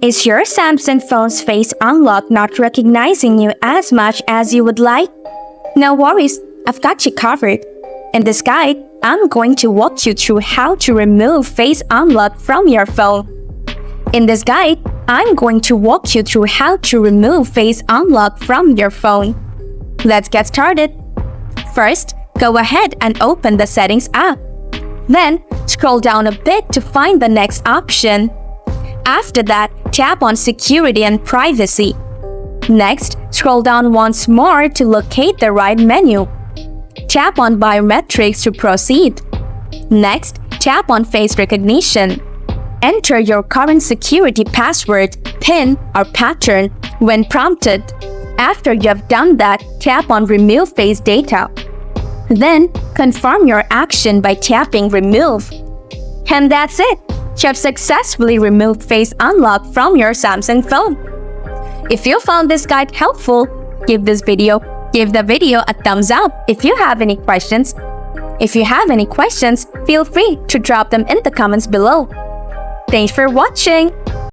Is your Samsung phone's Face Unlock not recognizing you as much as you would like? No worries, I've got you covered. In this guide, I'm going to walk you through how to remove Face Unlock from your phone. In this guide, I'm going to walk you through how to remove Face Unlock from your phone. Let's get started. First, go ahead and open the Settings app. Then, scroll down a bit to find the next option. After that, tap on Security and Privacy. Next, scroll down once more to locate the right menu. Tap on Biometrics to proceed. Next, tap on Face Recognition. Enter your current security password, PIN, or pattern when prompted. After you have done that, tap on Remove Face Data. Then, confirm your action by tapping Remove. And that's it! You have successfully removed Face Unlock from your Samsung phone. If you found this guide helpful, give the video a thumbs up. If you have any questions, feel free to drop them in the comments below. Thanks for watching!